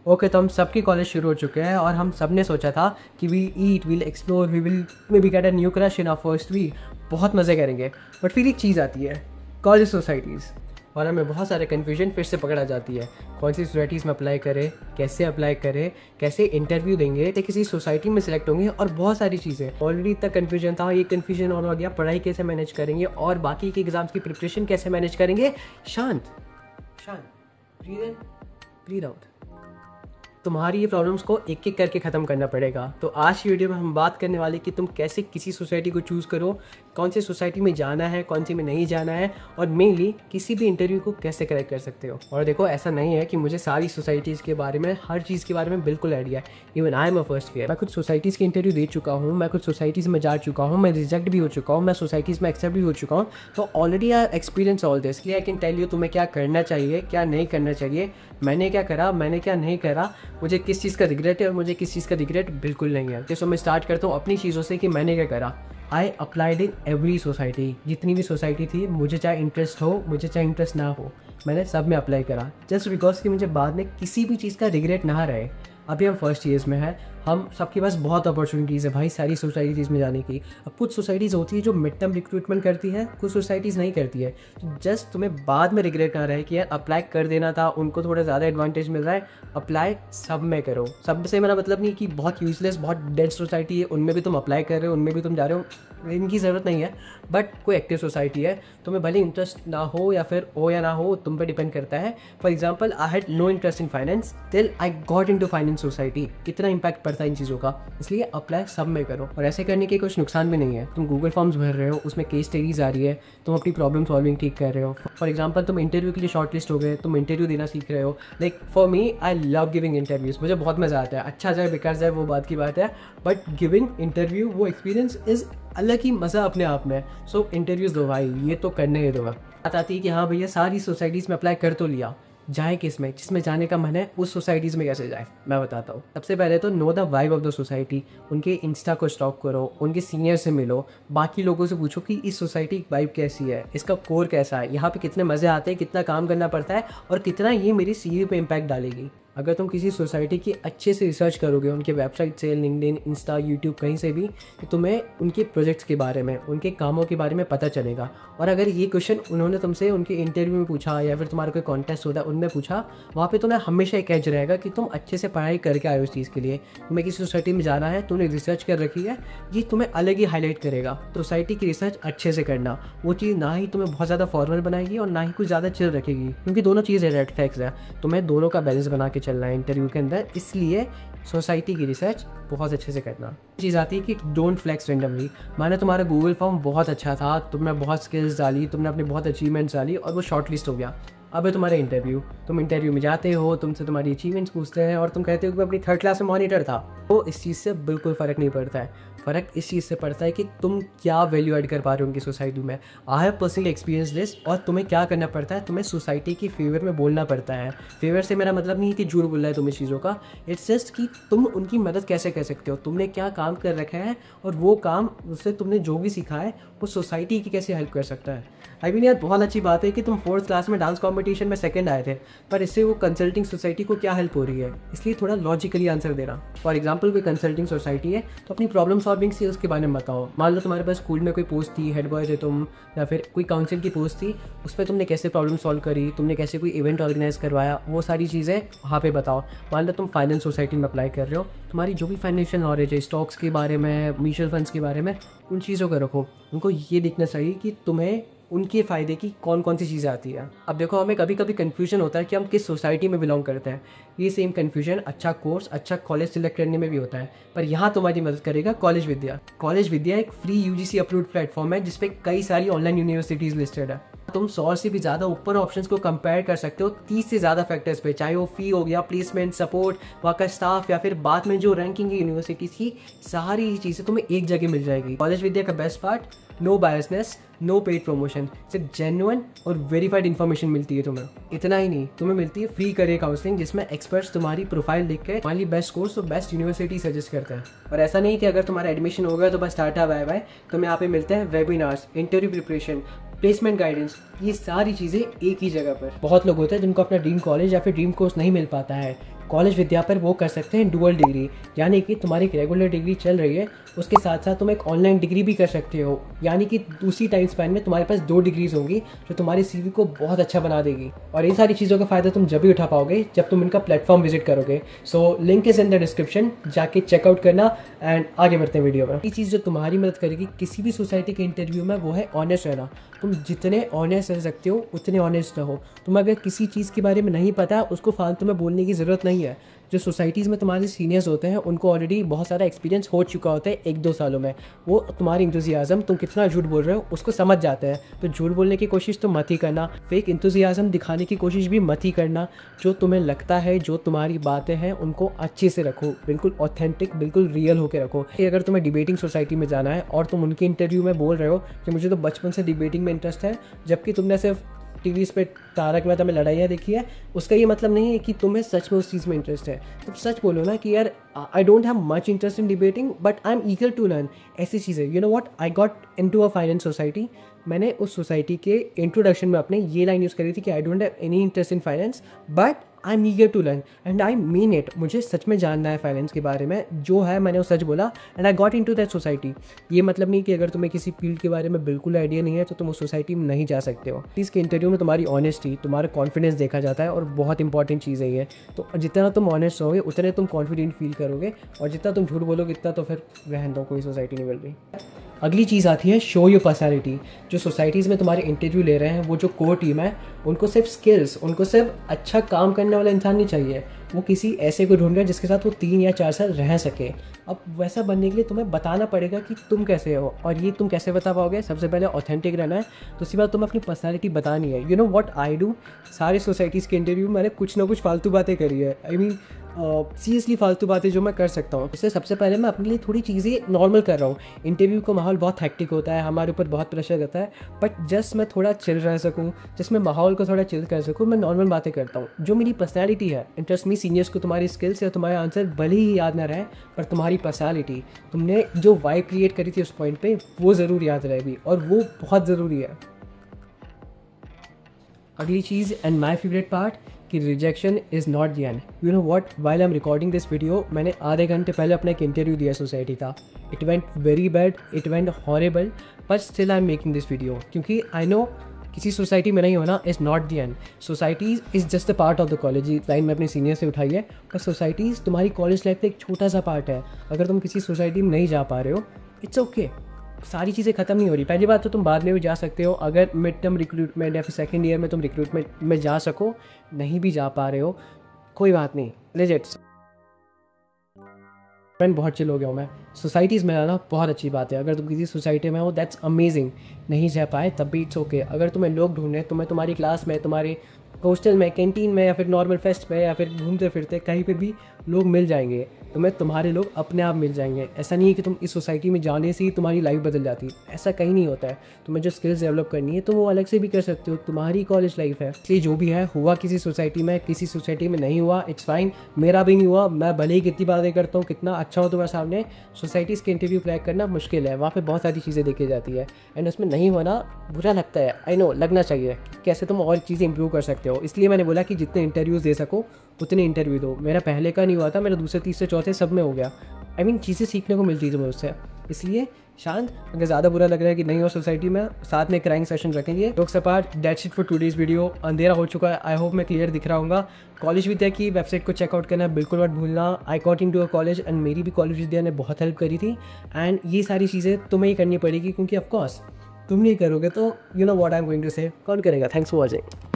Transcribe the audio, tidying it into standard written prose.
Okay, तो हम सबके कॉलेज शुरू हो चुके हैं और हम सब ने सोचा था कि we eat, we'll explore, we will may be get a new crush in our first week, बहुत मज़े करेंगे। बट फिर एक चीज़ आती है, कॉलेज सोसाइटीज़, और हमें बहुत सारे कन्फ्यूजन फिर से पकड़ा जाती है। कौन सी सोसाइटीज़ में अप्लाई करें, कैसे अप्लाई करें, कैसे इंटरव्यू देंगे, तो किसी सोसाइटी में सिलेक्ट होंगे, और बहुत सारी चीज़ें। ऑलरेडी इतना कन्फ्यूजन था, ये कन्फ्यूजन और हो गया, पढ़ाई कैसे मैनेज करेंगे और बाकी के एग्ज़ाम्स की प्रिपरेशन कैसे मैनेज करेंगे। शांत शांत, ब्रीद इन, ब्रीद आउट। तुम्हारी ये प्रॉब्लम्स को एक एक करके ख़त्म करना पड़ेगा। तो आज की वीडियो में हम बात करने वाले कि तुम कैसे किसी सोसाइटी को चूज़ करो, कौन सी सोसाइटी में जाना है, कौन सी में नहीं जाना है, और मेनली किसी भी इंटरव्यू को कैसे क्रैक कर सकते हो। और देखो, ऐसा नहीं है कि मुझे सारी सोसाइटीज़ के बारे में, हर चीज़ के बारे में बिल्कुल आइडिया है। Even I am a first year, मैं कुछ सोसाइटीज़ के इंटरव्यू दे चुका हूँ, मैं कुछ सोसाइटीज़ में जा चुका हूँ, मैं रिजेक्ट भी हो चुका हूँ, मैं सोसाइटीज़ में एक्सेप्ट भी हो चुका हूँ। तो already I experience all this, I can tell you तुम्हें क्या करना चाहिए, क्या नहीं करना चाहिए, मैंने क्या करा, मैंने क्या नहीं करा, मुझे किस चीज़ का रिग्रेट है और मुझे किस चीज़ का रिग्रेट बिल्कुल नहीं है। तो मैं स्टार्ट करता हूँ अपनी चीज़ों से कि मैंने क्या करा। I applied in every society, जितनी भी सोसाइटी थी, मुझे चाहे इंटरेस्ट हो, मुझे चाहे इंटरेस्ट ना हो, मैंने सब में अप्लाई करा, जस्ट बिकॉज कि मुझे बाद में किसी भी चीज़ का रिग्रेट ना रहे। अभी हम फर्स्ट ईयर्स में हैं, हम सबके पास बहुत अपॉर्चुनिटीज़ है भाई सारी सोसाइटीज़ में जाने की। अब कुछ सोसाइटीज़ होती है जो मिड टर्म रिक्रूटमेंट करती है, कुछ सोसाइटीज़ नहीं करती है। तो जस्ट तुम्हें बाद में रिग्रेट ना रहे कि यार अप्लाई कर देना था, उनको थोड़ा ज़्यादा एडवांटेज मिल रहा है, अप्लाई सब में करो। सब से मेरा मतलब नहीं कि बहुत यूजलेस, बहुत डेड सोसाइटी है उनमें भी तुम अप्लाई कर रहे हो, उनमें भी तुम जा रहे हो, इनकी ज़रूरत नहीं है। बट कोई एक्टिव सोसाइटी है, तुम्हें भले इंटरेस्ट ना हो या फिर हो या ना हो, तुम पे डिपेंड करता है। For example, I had no interest in finance till I got in to finance society. कितना इंपैक्ट पड़ता है इन चीज़ों का, इसलिए अप्लाई सब में करो। और ऐसे करने के कुछ नुकसान भी नहीं है। तुम गूगल फॉर्म्स भर रहे हो, उसमें केस स्टडीज आ रही है, तुम अपनी प्रॉब्लम सॉल्विंग ठीक कर रहे हो। फॉर एग्जाम्पल, तुम इंटरव्यू के लिए शॉर्ट लिस्ट हो गए, तुम इंटरव्यू देना सीख रहे हो। Like for me, I love giving interviews, मुझे बहुत मज़ा आता है। अच्छा जाए बेकार जाए वो बात की बात है, बट गिविंग इंटरव्यू वो एक्सपीरियंस इज़ अलग ही मज़ा अपने आप में। सो इंटरव्यूज़ दो भाई, ये तो करने ही दो। बात आती है कि हाँ भैया सारी सोसाइटीज़ में अप्लाई कर तो लिया, जाए किस में, जिसमें जाने का मन है उस सोसाइटीज़ में कैसे जाए, मैं बताता हूँ। सबसे पहले तो know the vibe of the society, उनके इंस्टा को स्टॉक करो, उनके सीनियर से मिलो, बाकी लोगों से पूछो कि इस सोसाइटी की वाइब कैसी है, इसका कोर कैसा है, यहाँ पे कितने मज़े आते हैं, कितना काम करना पड़ता है, और कितना ये मेरी सीवी पे इम्पैक्ट डालेगी। अगर तुम किसी सोसाइटी की अच्छे से रिसर्च करोगे, उनके वेबसाइट से, लिंक्डइन, इंस्टा, यूट्यूब, कहीं से भी, तो तुम्हें उनके प्रोजेक्ट्स के बारे में, उनके कामों के बारे में पता चलेगा। और अगर ये क्वेश्चन उन्होंने तुमसे उनके इंटरव्यू में पूछा या फिर तुम्हारा कोई कॉन्टेस्ट होता है उनमें पूछा, वहाँ पे तुम्हें हमेशा एक एज रहेगा कि तुम अच्छे से पढ़ाई करके आए उस चीज़ के लिए। तुम्हें किसी सोसाइटी में जाना है, तुमने रिसर्च कर रखी है, ये तुम्हें अलग ही हाईलाइट करेगा। सोसाइटी की रिसर्च अच्छे से करना, वो चीज़ ना ही तुम्हें बहुत ज़्यादा फॉर्मल बनाएगी और ना ही कुछ ज़्यादा चिल रखेगी, क्योंकि दोनों चीज़ें रेड फ्लैग्स है। तुम्हें दोनों का बैलेंस बना के चलना है इंटरव्यू के अंदर, इसलिए सोसाइटी की रिसर्च बहुत अच्छे से करना। चीज़ आती है कि डोंट फ्लेक्स रेंडमली। माने तुम्हारा गूगल फॉर्म बहुत अच्छा था, तुमने बहुत स्किल्स डाली, तुमने अपनी बहुत अचीवमेंट्स डाली और वो शॉर्ट लिस्ट हो गया। अब है तुम्हारा इंटरव्यू, तुम इंटरव्यू में जाते हो, तुमसे तुम्हारी अचीवमेंट्स पूछते हैं और तुम कहते हो कि मैं अपनी थर्ड क्लास में मॉनिटर था। तो इस चीज़ से बिल्कुल फ़र्क नहीं पड़ता है। फ़र्क इस चीज़ से पड़ता है कि तुम क्या वैल्यू ऐड कर पा रहे हो उनकी सोसाइटी में। I have personally experience this. और तुम्हें क्या करना पड़ता है, तुम्हें सोसाइटी की फेवर में बोलना पड़ता है। फेवर से मेरा मतलब नहीं कि झूठ बोल रहा है तुम इस चीज़ों का, इट्स जस्ट कि तुम उनकी मदद कैसे कर सकते हो, तुमने क्या काम कर रखा है और वो काम उससे तुमने जो भी सीखा है वो सोसाइटी की कैसे हेल्प कर सकता है। आई मीन यार, बहुत अच्छी बात है कि तुम फोर्थ क्लास में डांस कॉम्पिटिशन में सेकंड आए थे, पर इससे वो कंसल्टिंग सोसाइटी को क्या हेल्प हो रही है, इसलिए थोड़ा लॉजिकली आंसर देना। फॉर एग्जाम्पल, कोई कंसल्टिंग सोसाइटी है तो अपनी प्रॉब्लम सॉल्विंग स्किल्स के बारे में बताओ। मान लो तुम्हारे पास स्कूल में कोई पोस्ट थी, हेड बॉय थे तुम, या फिर कोई काउंसिल की पोस्ट थी, उस पर तुमने कैसे प्रॉब्लम सॉल्व करी, तुमने कैसे कोई इवेंट ऑर्गेनाइज करवाया, वो सारी चीज़ें वहाँ पे बताओ। मान लो तुम फाइनेंस सोसाइटी में अप्लाई कर रहे हो, तुम्हारी जो भी फाइनेंशियल नॉलेज है, स्टॉक्स के बारे में, म्यूचुअल फंड्स के बारे में, उन चीज़ों को रखो। उनको ये देखना चाहिए कि तुम्हें उनके फ़ायदे की कौन कौन सी चीज़ें आती है। अब देखो, हमें कभी कभी कन्फ्यूजन होता है कि हम किस सोसाइटी में बिलोंग करते हैं। ये सेम कन्फ्यूजन अच्छा कोर्स, अच्छा कॉलेज सिलेक्ट करने में भी होता है, पर यहाँ तुम्हारी मदद करेगा कॉलेज विद्या। कॉलेज विद्या एक फ्री यूजीसी अप्रूव्ड प्लेटफॉर्म है जिसपे कई सारी ऑनलाइन यूनिवर्सिटीज़ लिस्टेड है। तुम 100 से भी ज़्यादा ऊपर ऑप्शंस को कंपेयर कर सकते हो 30 से ज़्यादा फैक्टर्स पे, चाहे वो फ़ी हो गया, प्लेसमेंट, सपोर्ट, वहाँ का स्टाफ, या फिर बाद में जो रैंकिंग है यूनिवर्सिटीज़ की, सारी चीज़ें तुम्हें एक जगह मिल जाएगी। कॉलेज विद्या का best part, no biasness, no paid promotion, सिर्फ जेन्युइन और वेरीफाइड इन्फॉर्मेशन मिलती है तुम्हें। इतना ही नहीं, तुम्हें मिलती है फ्री करियर काउंसलिंग जिसमें एक्सपर्ट्स तुम्हारी प्रोफाइल देख के तुम्हारी बेस्ट कोर्स और बेस्ट यूनिवर्सिटी सजेस्ट करते हैं। और ऐसा नहीं कि अगर तुम्हारा एडमिशन हो गया तो बस टाटा बाय बाय, तुम्हें यहाँ पे मिलते हैं webinars, interview preparation, placement guidance, ये सारी चीज़ें एक ही जगह पर। बहुत लोग होते हैं जिनको अपना ड्रीम कॉलेज या फिर ड्रीम कोर्स नहीं मिल पाता है, कॉलेज विद्या पर वो कर सकते हैं डुअल डिग्री, यानी कि तुम्हारी एक रेगुलर डिग्री चल रही है, उसके साथ साथ तुम एक ऑनलाइन डिग्री भी कर सकते हो, यानी कि दूसरी टाइम स्पैन में तुम्हारे पास 2 डिग्रीज होंगी जो तुम्हारे CV को बहुत अच्छा बना देगी। और इन सारी चीज़ों का फ़ायदा तुम जब भी उठा पाओगे जब तुम इनका प्लेटफॉर्म विजिट करोगे। So link is in the description, जाके चेकआउट करना। एंड आगे बढ़ते हैं वीडियो में। ये चीज़ जो तुम्हारी मदद करेगी किसी भी सोसाइटी के इंटरव्यू में वो है ऑनेस्ट रहना। तुम जितने ऑनेस्ट रह सकते हो उतने ऑनेस्ट रहो। तुम्हें अगर किसी चीज़ के बारे में नहीं पता उसको फालतू में बोलने की ज़रूरत नहीं है। जो सोसाइटीज़ में तुम्हारे सीनियर्स होते हैं उनको ऑलरेडी बहुत सारा एक्सपीरियंस हो चुका होता है 1-2 सालों में, वो तुम्हारी इंथुजियाज़म तुम कितना झूठ बोल रहे हो उसको समझ जाते हैं। तो झूठ बोलने की कोशिश तो मत ही करना, फेक इंथुजियाज़म दिखाने की कोशिश भी मत ही करना। जो तुम्हें लगता है, जो तुम्हारी बातें हैं उनको अच्छे से रखो, बिल्कुल ऑथेंटिक, बिल्कुल रियल होकर रखो। अगर तुम्हें डिबेटिंग सोसाइटी में जाना है और तुम उनके इंटरव्यू में बोल रहे हो कि मुझे तो बचपन से डिबेटिंग में इंटरेस्ट है, जबकि तुमने सिर्फ टीवी पे तारक मेहता में लड़ाइयाँ देखी है, उसका ये मतलब नहीं है कि तुम्हें सच में उस चीज़ में इंटरेस्ट है। तुम सच बोलो ना कि यार I don't have much interest in debating but I am eager to learn. ऐसी चीज़ें, you know what, I got into a finance society. मैंने उस सोसाइटी के इंट्रोडक्शन में अपने ये लाइन यूज़ करी थी कि I don't have any interest in finance but I am eager to learn and I mean it. मुझे सच में जानना है फाइनेंस के बारे में, जो है मैंने वो सच बोला and I got into that society. ये मतलब नहीं कि अगर तुम्हें किसी फील्ड के बारे में बिल्कुल आइडिया नहीं है तो तुम उस सोसाइटी में नहीं जा सकते हो। इसके इंटरव्यू में तुम्हारी ऑनेस्टी, तुम्हारा कॉन्फिडेंस देखा जाता है और बहुत इंपॉर्टेंट चीज़ है ये। तो जितना तुम ऑनेस्ट रहोगे उतने तुम कॉन्फिडेंट फील करोगे, और जितना तुम झूठ बोलोगे इतना तो फिर रहने दो, कोई सोसाइटी नहीं मिल रही। अगली चीज़ आती है शो योर पर्सनैलिटी। जो सोसाइटीज़ में तुम्हारे इंटरव्यू ले रहे हैं, वो जो कोर टीम है, उनको सिर्फ स्किल्स, उनको सिर्फ अच्छा काम करने वाला इंसान नहीं चाहिए। वो किसी ऐसे को ढूंढ रहे हैं जिसके साथ वो 3 या 4 साल रह सके। अब वैसा बनने के लिए तुम्हें बताना पड़ेगा कि तुम कैसे हो, और ये तुम कैसे बता पाओगे? सबसे पहले ऑथेंटिक रहना है। दूसरी बात, तुम्हें अपनी पर्सनैलिटी बतानी है। You know what I do, सारे सोसाइटीज़ के इंटरव्यू मैंने कुछ ना कुछ फालतू बातें करी है। आई मीन सीरियसली फालतू बातें जो मैं कर सकता हूँ। इससे सबसे पहले मैं अपने लिए थोड़ी चीज़ें नॉर्मल कर रहा हूँ। इंटरव्यू का माहौल बहुत हेक्टिक होता है, हमारे ऊपर बहुत प्रेशर रहता है, बट जस्ट मैं थोड़ा चिल रह सकूँ, जिसमें माहौल को थोड़ा चिल कर सकूँ, मैं नॉर्मल बातें करता हूँ। जो मेरी पर्सनैलिटी है, इंटरेस्ट मी सीनियर्स को तुम्हारी स्किल्स या तुम्हारे आंसर भले ही याद ना रहे, पर तुम्हारी पर्सनैलिटी, तुमने जो वाइब क्रिएट करी थी उस पॉइंट पर, वो ज़रूर याद रहेगी, और वो बहुत ज़रूरी है। अगली चीज़ एंड माई फेवरेट पार्ट, कि rejection is not the end. You know what, while I am recording this video, मैंने आधे घंटे पहले अपना एक इंटरव्यू दिया सोसाइटी का। It went very bad, it went horrible, but still I am making this video, क्योंकि आई नो किसी सोसाइटी में नहीं होना is not the end. Societies is just a part of the college. Line में अपने senior से उठाई है, पर सोसाइटीज़ तुम्हारी कॉलेज लाइफ का एक छोटा सा पार्ट है। अगर तुम किसी सोसाइटी में नहीं जा पा रहे हो, इट्स ओके, सारी चीज़ें ख़त्म नहीं हो रही। पहली बात तो तुम बाद में भी जा सकते हो, अगर मिड टर्म रिक्रूटमेंट या फिर सेकंड ईयर में तुम रिक्रूटमेंट में जा सको। नहीं भी जा पा रहे हो, कोई बात नहीं, लेजेट फ्रेंड, बहुत चिल हो गया हूँ मैं। सोसाइटीज़ में जाना बहुत अच्छी बात है। अगर तुम किसी सोसाइटी में हो, दैट्स अमेजिंग। नहीं जा पाए तब भी इट्स ओके। अगर तुम्हें लोग ढूंढने, तुम्हें तुम्हारी क्लास में, तुम्हारे हॉस्टल में, कैंटीन में, या फिर नॉर्मल फेस्ट पे, या फिर घूमते फिरते कहीं पे भी लोग मिल जाएंगे। तुम्हें तुम्हारे लोग अपने आप मिल जाएंगे। ऐसा नहीं है कि तुम इस सोसाइटी में जाने से ही तुम्हारी लाइफ बदल जाती है, ऐसा कहीं नहीं होता है। तुम्हें जो स्किल्स डेवलप करनी है तो वो अलग से भी कर सकते हो, तुम्हारी कॉलेज लाइफ है। इसलिए जो भी है, हुआ किसी सोसाइटी में, किसी सोसाइटी में नहीं हुआ, इट्स फाइन। मेरा भी नहीं हुआ, मैं भले ही कितनी बातें करता हूँ, कितना अच्छा हो तुम्हारे सामने, सोसाइटीज़ के इंटरव्यू क्रैक करना मुश्किल है। वहाँ पर बहुत सारी चीज़ें देखी जाती है एंड उसमें नहीं होना बुरा लगता है। आई नो, लगना चाहिए कैसे तुम और चीज़ें इंप्रूव कर सकते हो। इसलिए मैंने बोला कि जितने इंटरव्यूज़ दे सको उतने इंटरव्यू दो। मेरा पहले का नहीं हुआ था, मेरा दूसरे, तीसरे, चौथे सब में हो गया। आई मीन चीज़ें सीखने को मिलती थी तुम्हें उससे। इसलिए शांत, अगर ज़्यादा बुरा लग रहा है कि नहीं हो सोसाइटी में, साथ में क्राइंग सेशन रखेंगे। Jokes apart, that's it for today's video. अंधेरा हो चुका है, आई होप मैं क्लियर दिख रहा हूँगा। कॉलेज विद्या की वेबसाइट को चेकआउट करना बिल्कुल मत भूलना। आई got into a college and मेरी भी कॉलेज विद्या ने बहुत हेल्प करी थी, एंड ये सारी चीज़ें तुम्हें ही करनी पड़ेगी, क्योंकि ऑफकोर्स तुम नहीं करोगे तो you know what I am going to say, कौन करेगा। Thanks for watching.